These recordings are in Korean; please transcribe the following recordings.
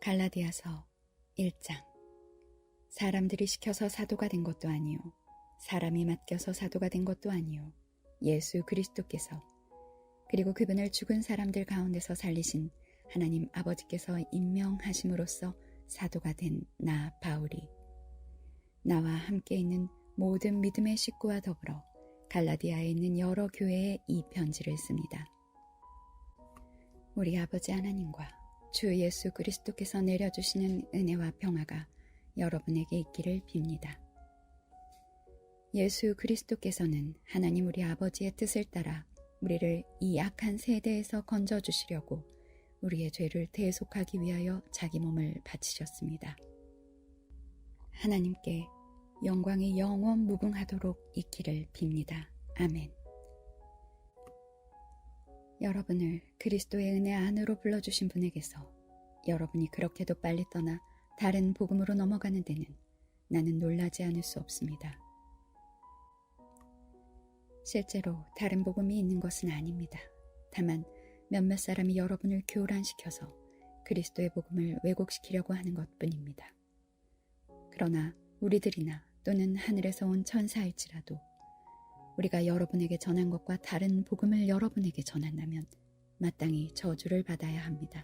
갈라디아서 1장. 사람들이 시켜서 사도가 된 것도 아니요 사람이 맡겨서 사도가 된 것도 아니요 예수 그리스도께서 그리고 그분을 죽은 사람들 가운데서 살리신 하나님 아버지께서 임명하심으로써 사도가 된 나 바울이 나와 함께 있는 모든 믿음의 식구와 더불어 갈라디아에 있는 여러 교회에 이 편지를 씁니다. 우리 아버지 하나님과 주 예수 그리스도께서 내려주시는 은혜와 평화가 여러분에게 있기를 빕니다. 예수 그리스도께서는 하나님 우리 아버지의 뜻을 따라 우리를 이 악한 세대에서 건져주시려고 우리의 죄를 대속하기 위하여 자기 몸을 바치셨습니다. 하나님께 영광이 영원 무궁하도록 있기를 빕니다. 아멘. 여러분을 그리스도의 은혜 안으로 불러주신 분에게서 여러분이 그렇게도 빨리 떠나 다른 복음으로 넘어가는 데는 나는 놀라지 않을 수 없습니다. 실제로 다른 복음이 있는 것은 아닙니다. 다만 몇몇 사람이 여러분을 교란시켜서 그리스도의 복음을 왜곡시키려고 하는 것뿐입니다. 그러나 우리들이나 또는 하늘에서 온 천사일지라도 우리가 여러분에게 전한 것과 다른 복음을 여러분에게 전한다면 마땅히 저주를 받아야 합니다.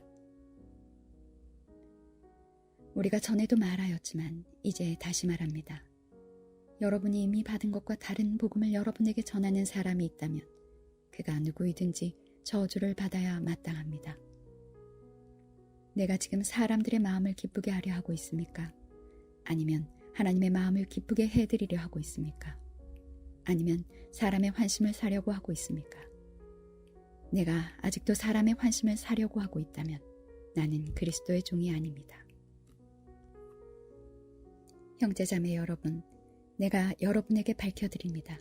우리가 전에도 말하였지만 이제 다시 말합니다. 여러분이 이미 받은 것과 다른 복음을 여러분에게 전하는 사람이 있다면 그가 누구이든지 저주를 받아야 마땅합니다. 내가 지금 사람들의 마음을 기쁘게 하려 하고 있습니까? 아니면 하나님의 마음을 기쁘게 해드리려 하고 있습니까? 아니면 사람의 환심을 사려고 하고 있습니까? 내가 아직도 사람의 환심을 사려고 하고 있다면 나는 그리스도의 종이 아닙니다. 형제자매 여러분, 내가 여러분에게 밝혀드립니다.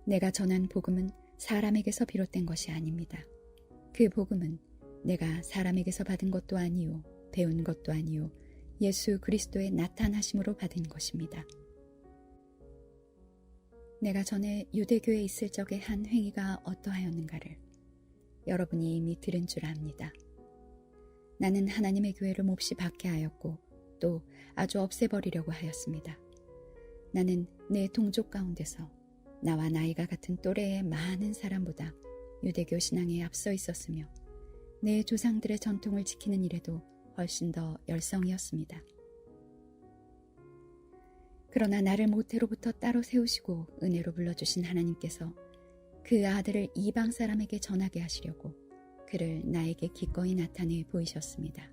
내가 전한 복음은 사람에게서 비롯된 것이 아닙니다. 그 복음은 내가 사람에게서 받은 것도 아니요 배운 것도 아니요 예수 그리스도의 나타나심으로 받은 것입니다. 내가 전에 유대교에 있을 적에 한 행위가 어떠하였는가를 여러분이 이미 들은 줄 압니다. 나는 하나님의 교회를 몹시 박해하였고 또 아주 없애버리려고 하였습니다. 나는 내 동족 가운데서 나와 나이가 같은 또래의 많은 사람보다 유대교 신앙에 앞서 있었으며 내 조상들의 전통을 지키는 일에도 훨씬 더 열성이었습니다. 그러나 나를 모태로부터 따로 세우시고 은혜로 불러주신 하나님께서 그 아들을 이방 사람에게 전하게 하시려고 그를 나에게 기꺼이 나타내 보이셨습니다.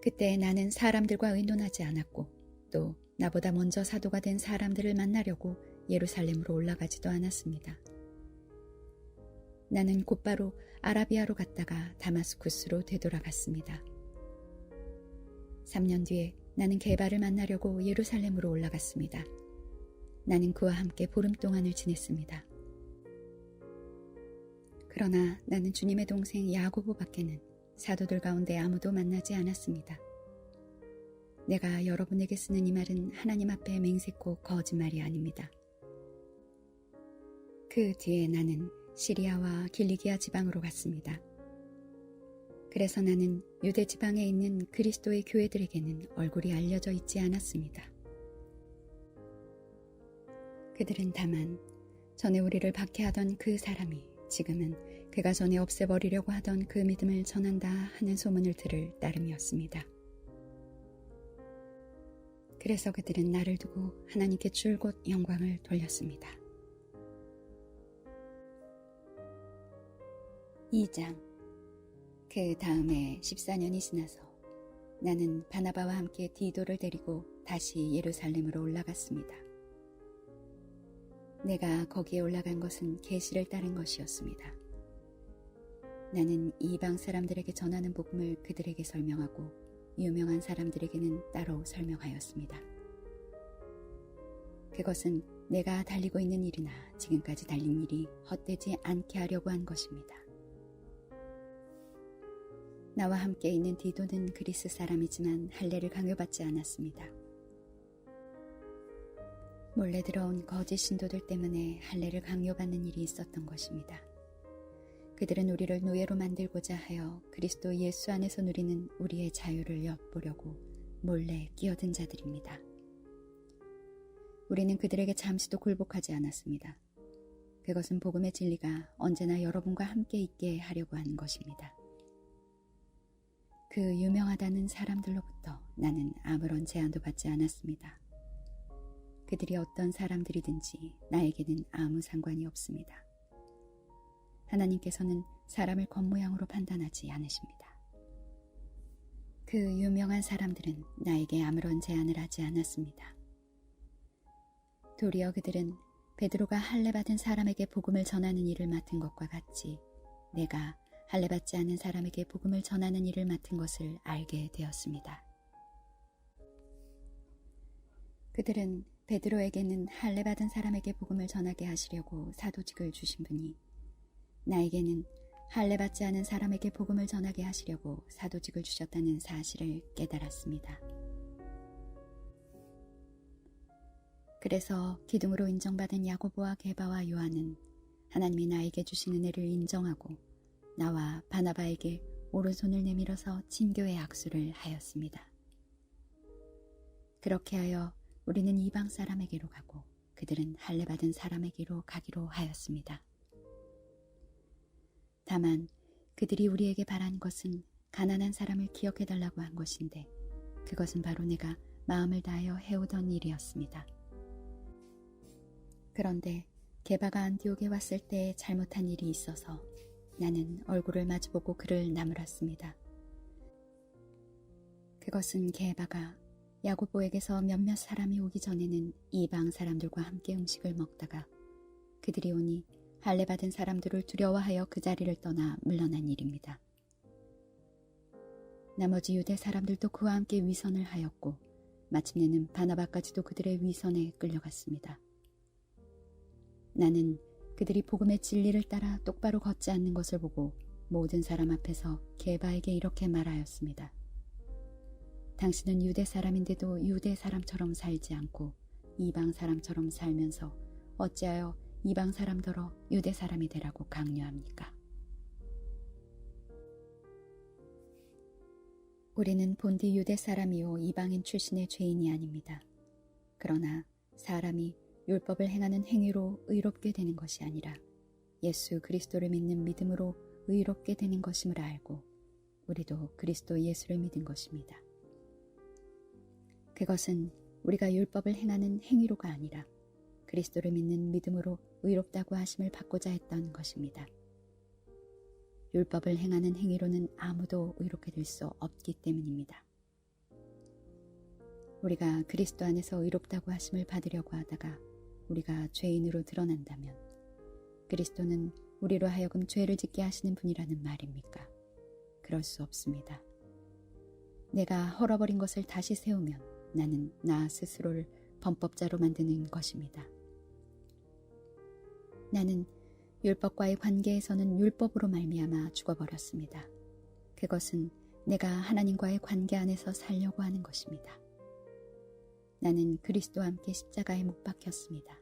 그때 나는 사람들과 의논하지 않았고 또 나보다 먼저 사도가 된 사람들을 만나려고 예루살렘으로 올라가지도 않았습니다. 나는 곧바로 아라비아로 갔다가 다마스쿠스로 되돌아갔습니다. 3년 뒤에 나는 게바를 만나려고 예루살렘으로 올라갔습니다. 나는 그와 함께 보름 동안을 지냈습니다. 그러나 나는 주님의 동생 야고보 밖에는 사도들 가운데 아무도 만나지 않았습니다. 내가 여러분에게 쓰는 이 말은 하나님 앞에 맹세코 거짓말이 아닙니다. 그 뒤에 나는 시리아와 길리기아 지방으로 갔습니다. 그래서 나는 유대 지방에 있는 그리스도의 교회들에게는 얼굴이 알려져 있지 않았습니다. 그들은 다만 전에 우리를 박해하던 그 사람이 지금은 그가 전에 없애버리려고 하던 그 믿음을 전한다 하는 소문을 들을 따름이었습니다. 그래서 그들은 나를 두고 하나님께 줄곧 영광을 돌렸습니다. 2장. 그 다음에 14년이 지나서 나는 바나바와 함께 디도를 데리고 다시 예루살렘으로 올라갔습니다. 내가 거기에 올라간 것은 계시를 따른 것이었습니다. 나는 이방 사람들에게 전하는 복음을 그들에게 설명하고 유명한 사람들에게는 따로 설명하였습니다. 그것은 내가 달리고 있는 일이나 지금까지 달린 일이 헛되지 않게 하려고 한 것입니다. 나와 함께 있는 디도는 그리스 사람이지만 할례를 강요받지 않았습니다. 몰래 들어온 거짓 신도들 때문에 할례를 강요받는 일이 있었던 것입니다. 그들은 우리를 노예로 만들고자 하여 그리스도 예수 안에서 누리는 우리의 자유를 엿보려고 몰래 끼어든 자들입니다. 우리는 그들에게 잠시도 굴복하지 않았습니다. 그것은 복음의 진리가 언제나 여러분과 함께 있게 하려고 하는 것입니다. 그 유명하다는 사람들로부터 나는 아무런 제한도 받지 않았습니다. 그들이 어떤 사람들이든지 나에게는 아무 상관이 없습니다. 하나님께서는 사람을 겉모양으로 판단하지 않으십니다. 그 유명한 사람들은 나에게 아무런 제한을 하지 않았습니다. 도리어 그들은 베드로가 할례받은 사람에게 복음을 전하는 일을 맡은 것과 같이 내가 할례받지 않은 사람에게 복음을 전하는 일을 맡은 것을 알게 되었습니다. 그들은 베드로에게는 할례받은 사람에게 복음을 전하게 하시려고 사도직을 주신 분이 나에게는 할례받지 않은 사람에게 복음을 전하게 하시려고 사도직을 주셨다는 사실을 깨달았습니다. 그래서 기둥으로 인정받은 야고보와 게바와 요한은 하나님이 나에게 주신 은혜를 인정하고 나와 바나바에게 오른손을 내밀어서 친교의 악수를 하였습니다. 그렇게 하여 우리는 이방 사람에게로 가고 그들은 할례받은 사람에게로 가기로 하였습니다. 다만 그들이 우리에게 바란 것은 가난한 사람을 기억해달라고 한 것인데 그것은 바로 내가 마음을 다하여 해오던 일이었습니다. 그런데 게바가 안디옥에 왔을 때 잘못한 일이 있어서 나는 얼굴을 마주보고 그를 나무랐습니다. 그것은 게바가 야고보에게서 몇몇 사람이 오기 전에는 이방 사람들과 함께 음식을 먹다가 그들이 오니 할례받은 사람들을 두려워하여 그 자리를 떠나 물러난 일입니다. 나머지 유대 사람들도 그와 함께 위선을 하였고 마침내는 바나바까지도 그들의 위선에 끌려갔습니다. 나는 그들이 복음의 진리를 따라 똑바로 걷지 않는 것을 보고 모든 사람 앞에서 게바에게 이렇게 말하였습니다. 당신은 유대 사람인데도 유대 사람처럼 살지 않고 이방 사람처럼 살면서 어찌하여 이방 사람더러 유대 사람이 되라고 강요합니까? 우리는 본디 유대 사람이요 이방인 출신의 죄인이 아닙니다. 그러나 사람이 율법을 행하는 행위로 의롭게 되는 것이 아니라 예수 그리스도를 믿는 믿음으로 의롭게 되는 것임을 알고 우리도 그리스도 예수를 믿은 것입니다. 그것은 우리가 율법을 행하는 행위로가 아니라 그리스도를 믿는 믿음으로 의롭다고 하심을 받고자 했던 것입니다. 율법을 행하는 행위로는 아무도 의롭게 될 수 없기 때문입니다. 우리가 그리스도 안에서 의롭다고 하심을 받으려고 하다가 우리가 죄인으로 드러난다면 그리스도는 우리로 하여금 죄를 짓게 하시는 분이라는 말입니까? 그럴 수 없습니다. 내가 헐어버린 것을 다시 세우면 나는 나 스스로를 범법자로 만드는 것입니다. 나는 율법과의 관계에서는 율법으로 말미암아 죽어버렸습니다. 그것은 내가 하나님과의 관계 안에서 살려고 하는 것입니다. 나는 그리스도와 함께 십자가에 못 박혔습니다.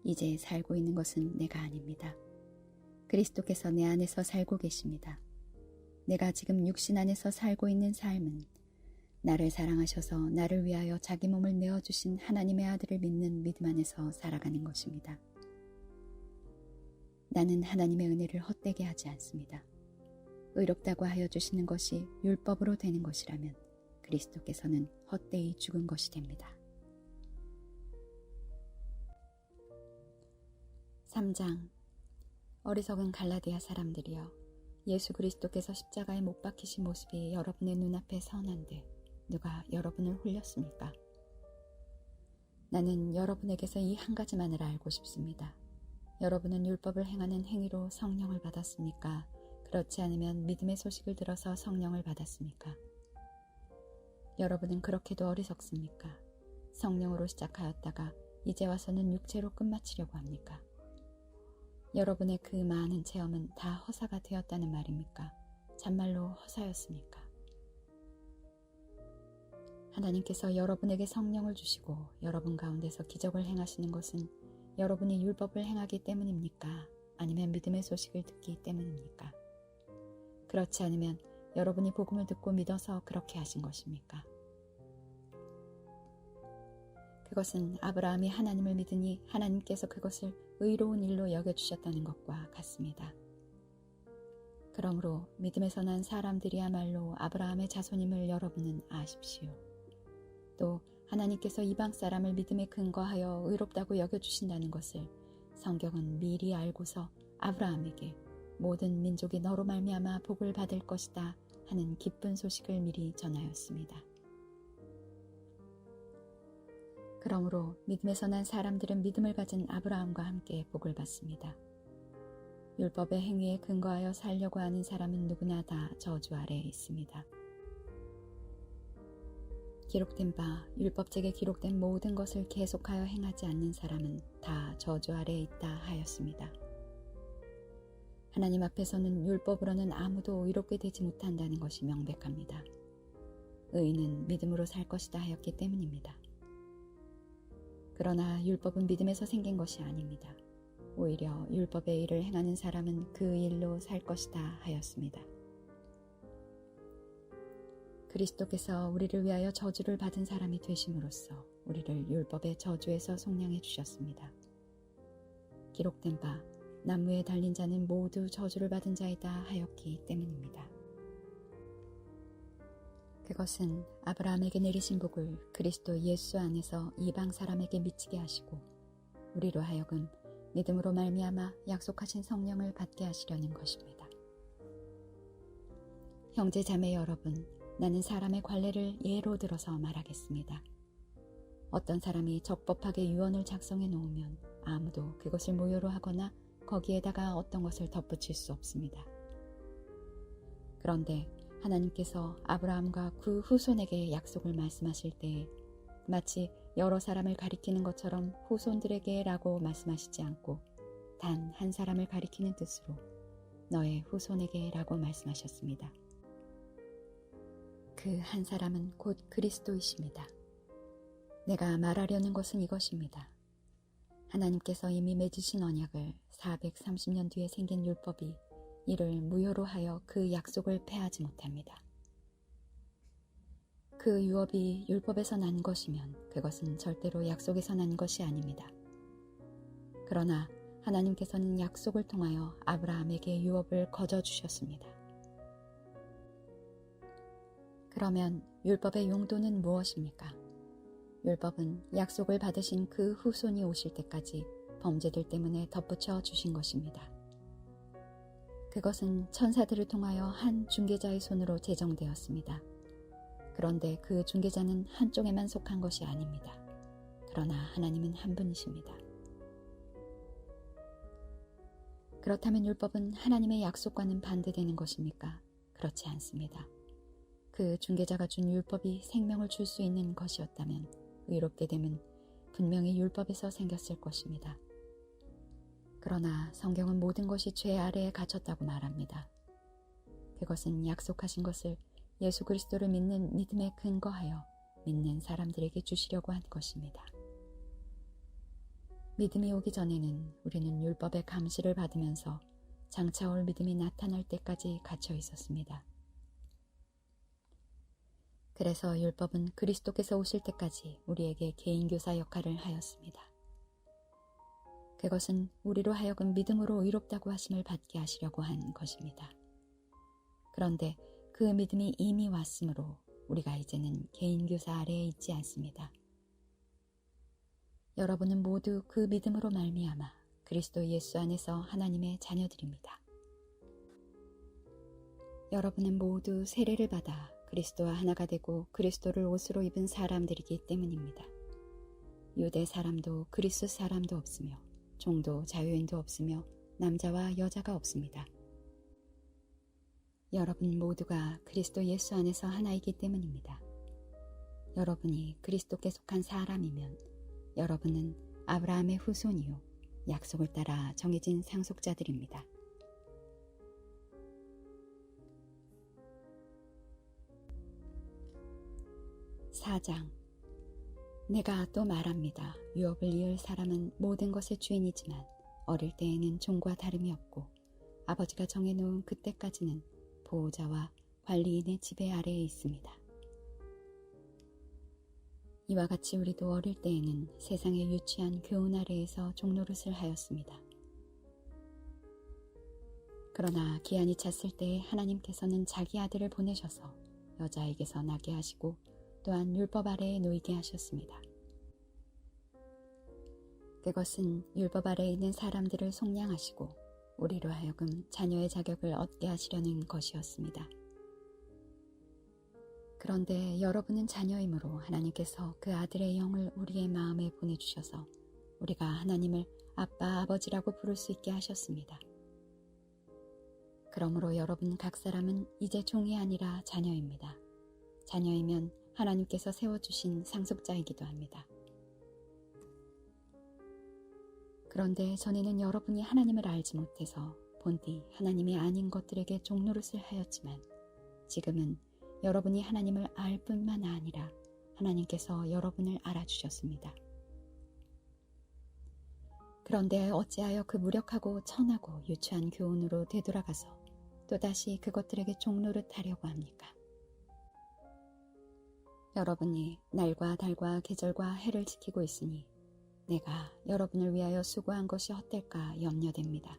이제 살고 있는 것은 내가 아닙니다. 그리스도께서 내 안에서 살고 계십니다. 내가 지금 육신 안에서 살고 있는 삶은 나를 사랑하셔서 나를 위하여 자기 몸을 내어주신 하나님의 아들을 믿는 믿음 안에서 살아가는 것입니다. 나는 하나님의 은혜를 헛되게 하지 않습니다. 의롭다고 하여 주시는 것이 율법으로 되는 것이라면 그리스도께서는 헛되이 죽은 것이 됩니다. 3장. 어리석은 갈라디아 사람들이여, 예수 그리스도께서 십자가에 못 박히신 모습이 여러분의 눈앞에 선한데 누가 여러분을 홀렸습니까? 나는 여러분에게서 이 한 가지만을 알고 싶습니다. 여러분은 율법을 행하는 행위로 성령을 받았습니까? 그렇지 않으면 믿음의 소식을 들어서 성령을 받았습니까? 여러분은 그렇게도 어리석습니까? 성령으로 시작하였다가 이제 와서는 육체로 끝마치려고 합니까? 여러분의 그 많은 체험은 다 허사가 되었다는 말입니까? 참말로 허사였습니까? 하나님께서 여러분에게 성령을 주시고 여러분 가운데서 기적을 행하시는 것은 여러분이 율법을 행하기 때문입니까? 아니면 믿음의 소식을 듣기 때문입니까? 그렇지 않으면 여러분이 복음을 듣고 믿어서 그렇게 하신 것입니까? 그것은 아브라함이 하나님을 믿으니 하나님께서 그것을 의로운 일로 여겨주셨다는 것과 같습니다. 그러므로 믿음에서 난 사람들이야말로 아브라함의 자손임을 여러분은 아십시오. 또 하나님께서 이방 사람을 믿음에 근거하여 의롭다고 여겨주신다는 것을 성경은 미리 알고서 아브라함에게 모든 민족이 너로 말미암아 복을 받을 것이다 하는 기쁜 소식을 미리 전하였습니다. 그러므로 믿음에서 난 사람들은 믿음을 가진 아브라함과 함께 복을 받습니다. 율법의 행위에 근거하여 살려고 하는 사람은 누구나 다 저주 아래에 있습니다. 기록된 바 율법책에 기록된 모든 것을 계속하여 행하지 않는 사람은 다 저주 아래에 있다 하였습니다. 하나님 앞에서는 율법으로는 아무도 의롭게 되지 못한다는 것이 명백합니다. 의인은 믿음으로 살 것이다 하였기 때문입니다. 그러나 율법은 믿음에서 생긴 것이 아닙니다. 오히려 율법의 일을 행하는 사람은 그 일로 살 것이다 하였습니다. 그리스도께서 우리를 위하여 저주를 받은 사람이 되심으로써 우리를 율법의 저주에서 속량해 주셨습니다. 기록된 바 나무에 달린 자는 모두 저주를 받은 자이다 하였기 때문입니다. 그것은 아브라함에게 내리신 복을 그리스도 예수 안에서 이방 사람에게 미치게 하시고 우리로 하여금 믿음으로 말미암아 약속하신 성령을 받게 하시려는 것입니다. 형제 자매 여러분, 나는 사람의 관례를 예로 들어서 말하겠습니다. 어떤 사람이 적법하게 유언을 작성해 놓으면 아무도 그것을 무효로 하거나 거기에다가 어떤 것을 덧붙일 수 없습니다. 그런데 하나님께서 아브라함과 그 후손에게 약속을 말씀하실 때에 마치 여러 사람을 가리키는 것처럼 후손들에게 라고 말씀하시지 않고 단 한 사람을 가리키는 뜻으로 너의 후손에게 라고 말씀하셨습니다. 그 한 사람은 곧 그리스도이십니다. 내가 말하려는 것은 이것입니다. 하나님께서 이미 맺으신 언약을 430년 뒤에 생긴 율법이 이를 무효로 하여 그 약속을 폐하지 못합니다. 그 유업이 율법에서 난 것이면 그것은 절대로 약속에서 난 것이 아닙니다. 그러나 하나님께서는 약속을 통하여 아브라함에게 유업을 거저주셨습니다. 그러면 율법의 용도는 무엇입니까? 율법은 약속을 받으신 그 후손이 오실 때까지 범죄들 때문에 덧붙여 주신 것입니다. 그것은 천사들을 통하여 한 중개자의 손으로 제정되었습니다. 그런데 그 중개자는 한쪽에만 속한 것이 아닙니다. 그러나 하나님은 한 분이십니다. 그렇다면 율법은 하나님의 약속과는 반대되는 것입니까? 그렇지 않습니다. 그 중개자가 준 율법이 생명을 줄 수 있는 것이었다면 의롭게 됨은 분명히 율법에서 생겼을 것입니다. 그러나 성경은 모든 것이 죄 아래에 갇혔다고 말합니다. 그것은 약속하신 것을 예수 그리스도를 믿는 믿음에 근거하여 믿는 사람들에게 주시려고 한 것입니다. 믿음이 오기 전에는 우리는 율법의 감시를 받으면서 장차 올 믿음이 나타날 때까지 갇혀 있었습니다. 그래서 율법은 그리스도께서 오실 때까지 우리에게 개인교사 역할을 하였습니다. 그것은 우리로 하여금 믿음으로 의롭다고 하심을 받게 하시려고 한 것입니다. 그런데 그 믿음이 이미 왔으므로 우리가 이제는 개인교사 아래에 있지 않습니다. 여러분은 모두 그 믿음으로 말미암아 그리스도 예수 안에서 하나님의 자녀들입니다. 여러분은 모두 세례를 받아 그리스도와 하나가 되고 그리스도를 옷으로 입은 사람들이기 때문입니다. 유대 사람도 그리스 사람도 없으며 종도 자유인도 없으며 남자와 여자가 없습니다. 여러분 모두가 그리스도 예수 안에서 하나이기 때문입니다. 여러분이 그리스도께 속한 사람이면 여러분은 아브라함의 후손이요 약속을 따라 정해진 상속자들입니다. 4장 내가 또 말합니다. 유업을 이을 사람은 모든 것의 주인이지만 어릴 때에는 종과 다름이 없고 아버지가 정해놓은 그때까지는 보호자와 관리인의 지배 아래에 있습니다. 이와 같이 우리도 어릴 때에는 세상의 유치한 교훈 아래에서 종노릇을 하였습니다. 그러나 기한이 찼을 때에 하나님께서는 자기 아들을 보내셔서 여자에게서 나게 하시고 또한 율법 아래에 놓이게 하셨습니다. 그것은 율법 아래에 있는 사람들을 속량하시고 우리로 하여금 자녀의 자격을 얻게 하시려는 것이었습니다. 그런데 여러분은 자녀이므로 하나님께서 그 아들의 영을 우리의 마음에 보내주셔서 우리가 하나님을 아빠, 아버지라고 부를 수 있게 하셨습니다. 그러므로 여러분 각 사람은 이제 종이 아니라 자녀입니다. 자녀이면 하나님께서 세워주신 상속자이기도 합니다. 그런데 전에는 여러분이 하나님을 알지 못해서 본디 하나님이 아닌 것들에게 종노릇을 하였지만 지금은 여러분이 하나님을 알 뿐만 아니라 하나님께서 여러분을 알아주셨습니다. 그런데 어찌하여 그 무력하고 천하고 유치한 교훈으로 되돌아가서 또다시 그것들에게 종노릇하려고 합니까? 여러분이 날과 달과 계절과 해를 지키고 있으니 내가 여러분을 위하여 수고한 것이 헛될까 염려됩니다.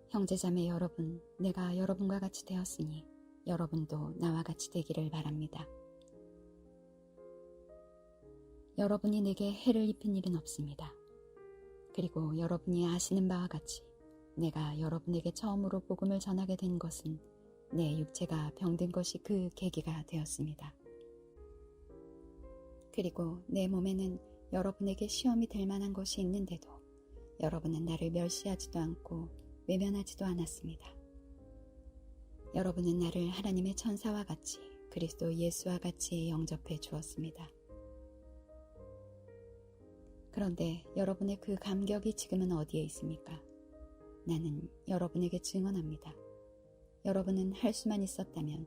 형제자매 여러분, 내가 여러분과 같이 되었으니 여러분도 나와 같이 되기를 바랍니다. 여러분이 내게 해를 입힌 일은 없습니다. 그리고 여러분이 아시는 바와 같이 내가 여러분에게 처음으로 복음을 전하게 된 것은 내 육체가 병든 것이 그 계기가 되었습니다. 그리고 내 몸에는 여러분에게 시험이 될 만한 것이 있는데도 여러분은 나를 멸시하지도 않고 외면하지도 않았습니다. 여러분은 나를 하나님의 천사와 같이 그리스도 예수와 같이 영접해 주었습니다. 그런데 여러분의 그 감격이 지금은 어디에 있습니까? 나는 여러분에게 증언합니다. 여러분은 할 수만 있었다면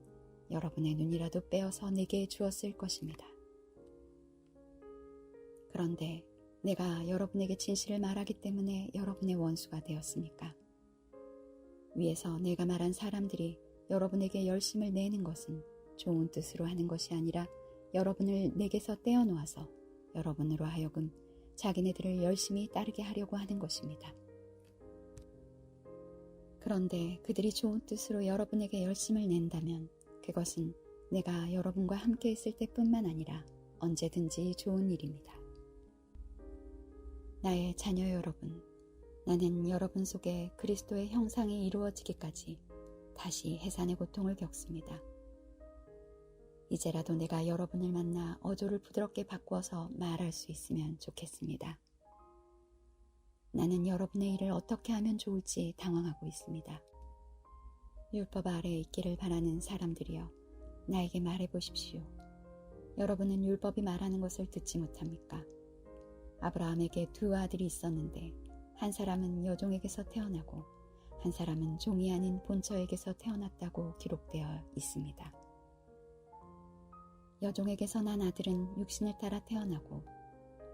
여러분의 눈이라도 빼어서 내게 주었을 것입니다. 그런데 내가 여러분에게 진실을 말하기 때문에 여러분의 원수가 되었습니까? 위에서 내가 말한 사람들이 여러분에게 열심을 내는 것은 좋은 뜻으로 하는 것이 아니라 여러분을 내게서 떼어놓아서 여러분으로 하여금 자기네들을 열심히 따르게 하려고 하는 것입니다. 그런데 그들이 좋은 뜻으로 여러분에게 열심을 낸다면 그것은 내가 여러분과 함께 있을 때뿐만 아니라 언제든지 좋은 일입니다. 나의 자녀 여러분, 나는 여러분 속에 그리스도의 형상이 이루어지기까지 다시 해산의 고통을 겪습니다. 이제라도 내가 여러분을 만나 어조를 부드럽게 바꾸어서 말할 수 있으면 좋겠습니다. 나는 여러분의 일을 어떻게 하면 좋을지 당황하고 있습니다. 율법 아래에 있기를 바라는 사람들이여, 나에게 말해보십시오. 여러분은 율법이 말하는 것을 듣지 못합니까? 아브라함에게 두 아들이 있었는데 한 사람은 여종에게서 태어나고 한 사람은 종이 아닌 본처에게서 태어났다고 기록되어 있습니다. 여종에게서 난 아들은 육신을 따라 태어나고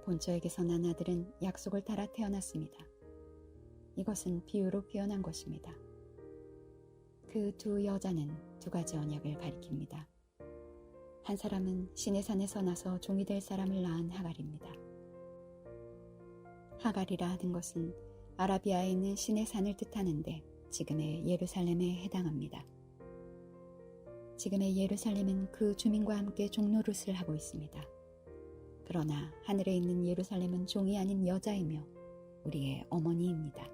본처에게서 난 아들은 약속을 따라 태어났습니다. 이것은 비유로 표현한 것입니다. 그 두 여자는 두 가지 언약을 가리킵니다. 한 사람은 시내산에서 나서 종이 될 사람을 낳은 하갈입니다. 하갈이라 하는 것은 아라비아에 있는 시내산을 뜻하는데 지금의 예루살렘에 해당합니다. 지금의 예루살렘은 그 주민과 함께 종노릇을 하고 있습니다. 그러나 하늘에 있는 예루살렘은 종이 아닌 여자이며 우리의 어머니입니다.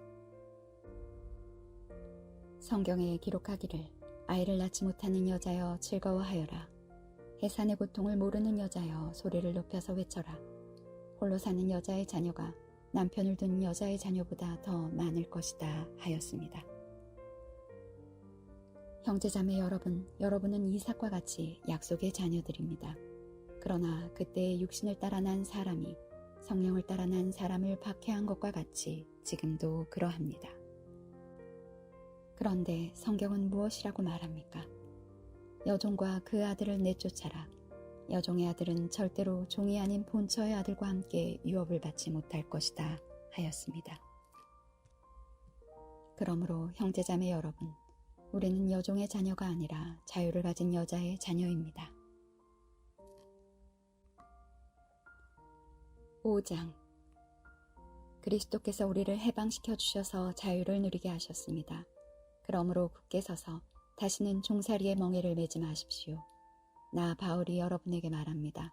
성경에 기록하기를 아이를 낳지 못하는 여자여 즐거워하여라. 해산의 고통을 모르는 여자여 소리를 높여서 외쳐라. 홀로 사는 여자의 자녀가 남편을 둔 여자의 자녀보다 더 많을 것이다 하였습니다. 형제자매 여러분, 여러분은 이삭과 같이 약속의 자녀들입니다. 그러나 그때의 육신을 따라 난 사람이 성령을 따라 난 사람을 박해한 것과 같이 지금도 그러합니다. 그런데 성경은 무엇이라고 말합니까? 여종과 그 아들을 내쫓아라. 여종의 아들은 절대로 종이 아닌 본처의 아들과 함께 유업을 받지 못할 것이다 하였습니다. 그러므로 형제자매 여러분, 우리는 여종의 자녀가 아니라 자유를 가진 여자의 자녀입니다. 5장. 그리스도께서 우리를 해방시켜 주셔서 자유를 누리게 하셨습니다. 그러므로 굳게 서서 다시는 종살이의 멍에를 매지 마십시오. 나 바울이 여러분에게 말합니다.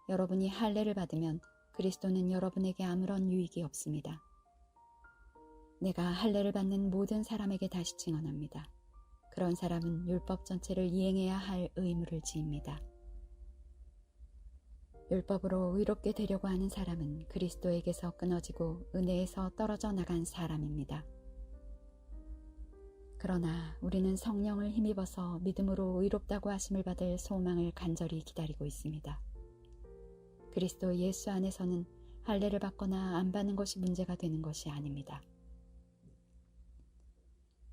여러분이 할례를 받으면 그리스도는 여러분에게 아무런 유익이 없습니다. 내가 할례를 받는 모든 사람에게 다시 증언합니다. 그런 사람은 율법 전체를 이행해야 할 의무를 지입니다. 율법으로 의롭게 되려고 하는 사람은 그리스도에게서 끊어지고 은혜에서 떨어져 나간 사람입니다. 그러나 우리는 성령을 힘입어서 믿음으로 의롭다고 하심을 받을 소망을 간절히 기다리고 있습니다. 그리스도 예수 안에서는 할례를 받거나 안 받는 것이 문제가 되는 것이 아닙니다.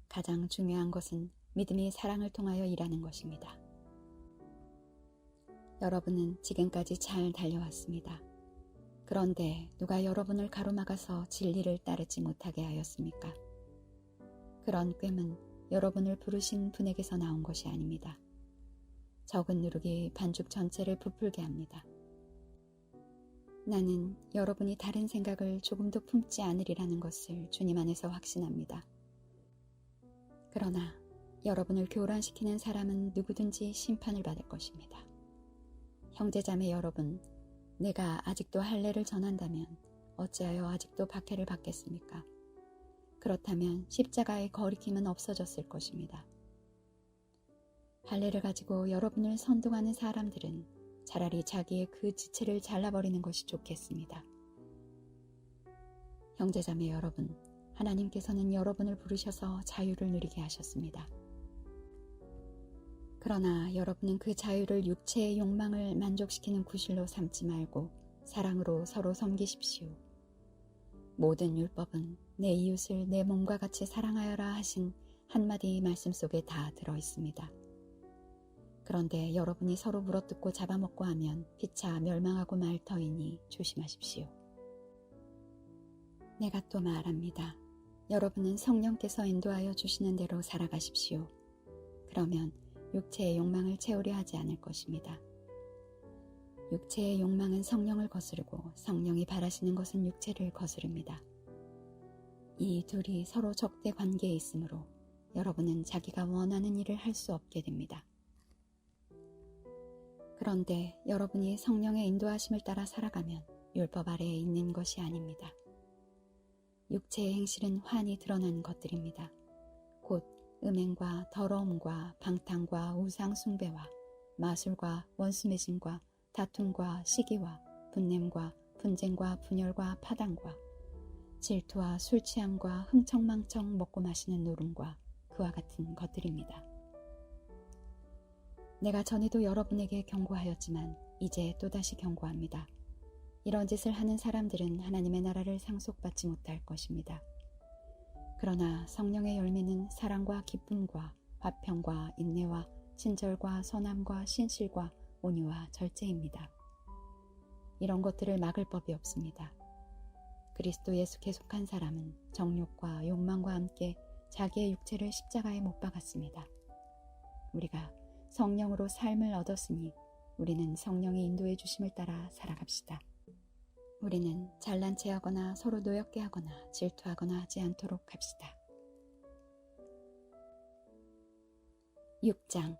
가장 중요한 것은 믿음이 사랑을 통하여 일하는 것입니다. 여러분은 지금까지 잘 달려왔습니다. 그런데 누가 여러분을 가로막아서 진리를 따르지 못하게 하였습니까? 그런 꾀는 여러분을 부르신 분에게서 나온 것이 아닙니다. 적은 누룩이 반죽 전체를 부풀게 합니다. 나는 여러분이 다른 생각을 조금도 품지 않으리라는 것을 주님 안에서 확신합니다. 그러나 여러분을 교란시키는 사람은 누구든지 심판을 받을 것입니다. 형제자매 여러분, 내가 아직도 할례를 전한다면 어찌하여 아직도 박해를 받겠습니까? 그렇다면 십자가의 거리낌은 없어졌을 것입니다. 할례를 가지고 여러분을 선동하는 사람들은 차라리 자기의 그 지체를 잘라버리는 것이 좋겠습니다. 형제자매 여러분, 하나님께서는 여러분을 부르셔서 자유를 누리게 하셨습니다. 그러나 여러분은 그 자유를 육체의 욕망을 만족시키는 구실로 삼지 말고 사랑으로 서로 섬기십시오. 모든 율법은 내 이웃을 내 몸과 같이 사랑하여라 하신 한마디 말씀 속에 다 들어있습니다. 그런데 여러분이 서로 물어뜯고 잡아먹고 하면 피차 멸망하고 말 터이니 조심하십시오. 내가 또 말합니다. 여러분은 성령께서 인도하여 주시는 대로 살아가십시오. 그러면 육체의 욕망을 채우려 하지 않을 것입니다. 육체의 욕망은 성령을 거스르고 성령이 바라시는 것은 육체를 거스릅니다. 이 둘이 서로 적대 관계에 있으므로 여러분은 자기가 원하는 일을 할 수 없게 됩니다. 그런데 여러분이 성령의 인도하심을 따라 살아가면 율법 아래에 있는 것이 아닙니다. 육체의 행실은 환히 드러난 것들입니다. 곧 음행과 더러움과 방탕과 우상 숭배와 마술과 원수매심과 다툼과 시기와 분냄과 분쟁과 분열과 파당과 질투와 술취함과 흥청망청 먹고 마시는 노름과 그와 같은 것들입니다. 내가 전에도 여러분에게 경고하였지만 이제 또다시 경고합니다. 이런 짓을 하는 사람들은 하나님의 나라를 상속받지 못할 것입니다. 그러나 성령의 열매는 사랑과 기쁨과 화평과 인내와 친절과 선함과 신실과 온유와 절제입니다. 이런 것들을 막을 법이 없습니다. 그리스도 예수께 속한 사람은 정욕과 욕망과 함께 자기의 육체를 십자가에 못 박았습니다. 우리가 성령으로 삶을 얻었으니 우리는 성령의 인도해 주심을 따라 살아갑시다. 우리는 잘난 체하거나 서로 노엽게 하거나 질투하거나 하지 않도록 합시다. 6장.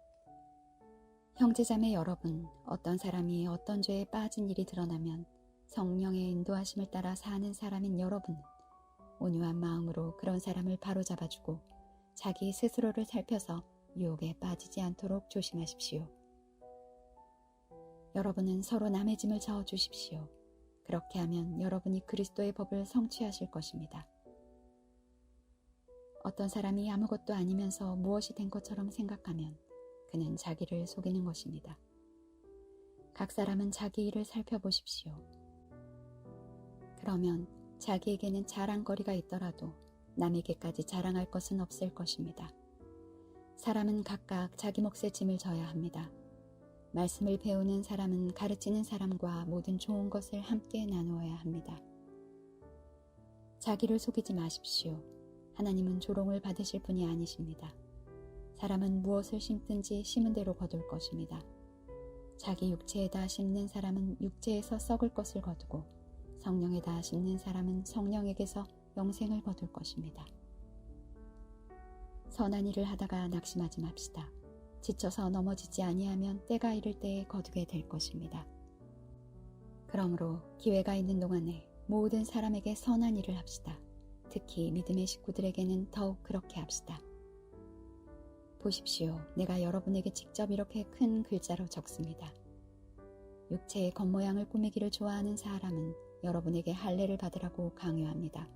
형제자매 여러분, 어떤 사람이 어떤 죄에 빠진 일이 드러나면 성령의 인도하심을 따라 사는 사람인 여러분은 온유한 마음으로 그런 사람을 바로잡아주고 자기 스스로를 살펴서 유혹에 빠지지 않도록 조심하십시오. 여러분은 서로 남의 짐을 저어주십시오. 그렇게 하면 여러분이 그리스도의 법을 성취하실 것입니다. 어떤 사람이 아무것도 아니면서 무엇이 된 것처럼 생각하면 그는 자기를 속이는 것입니다. 각 사람은 자기 일을 살펴보십시오. 그러면 자기에게는 자랑거리가 있더라도 남에게까지 자랑할 것은 없을 것입니다. 사람은 각각 자기 몫의 짐을 져야 합니다. 말씀을 배우는 사람은 가르치는 사람과 모든 좋은 것을 함께 나누어야 합니다. 자기를 속이지 마십시오. 하나님은 조롱을 받으실 분이 아니십니다. 사람은 무엇을 심든지 심은 대로 거둘 것입니다. 자기 육체에다 심는 사람은 육체에서 썩을 것을 거두고 성령에다 심는 사람은 성령에게서 영생을 거둘 것입니다. 선한 일을 하다가 낙심하지 맙시다. 지쳐서 넘어지지 아니하면 때가 이를 때에 거두게 될 것입니다. 그러므로 기회가 있는 동안에 모든 사람에게 선한 일을 합시다. 특히 믿음의 식구들에게는 더욱 그렇게 합시다. 보십시오. 내가 여러분에게 직접 이렇게 큰 글자로 적습니다. 육체의 겉모양을 꾸미기를 좋아하는 사람은 여러분에게 할례를 받으라고 강요합니다.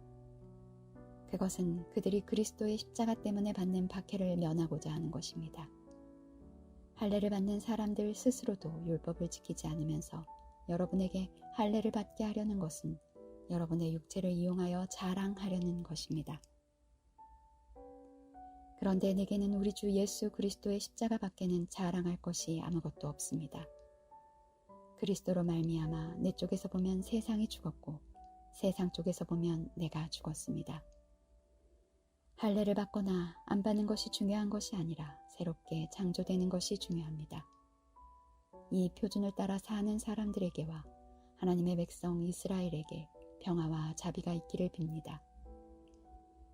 그것은 그들이 그리스도의 십자가 때문에 받는 박해를 면하고자 하는 것입니다. 할례를 받는 사람들 스스로도 율법을 지키지 않으면서 여러분에게 할례를 받게 하려는 것은 여러분의 육체를 이용하여 자랑하려는 것입니다. 그런데 내게는 우리 주 예수 그리스도의 십자가 밖에는 자랑할 것이 아무것도 없습니다. 그리스도로 말미암아 내 쪽에서 보면 세상이 죽었고 세상 쪽에서 보면 내가 죽었습니다. 할례를 받거나 안 받는 것이 중요한 것이 아니라 새롭게 창조되는 것이 중요합니다. 이 표준을 따라 사는 사람들에게와 하나님의 백성 이스라엘에게 평화와 자비가 있기를 빕니다.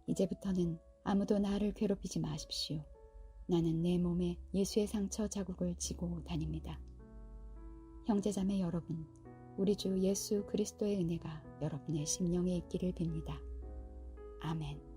이제부터는 아무도 나를 괴롭히지 마십시오. 나는 내 몸에 예수의 상처 자국을 지고 다닙니다. 형제자매 여러분, 우리 주 예수 그리스도의 은혜가 여러분의 심령에 있기를 빕니다. 아멘.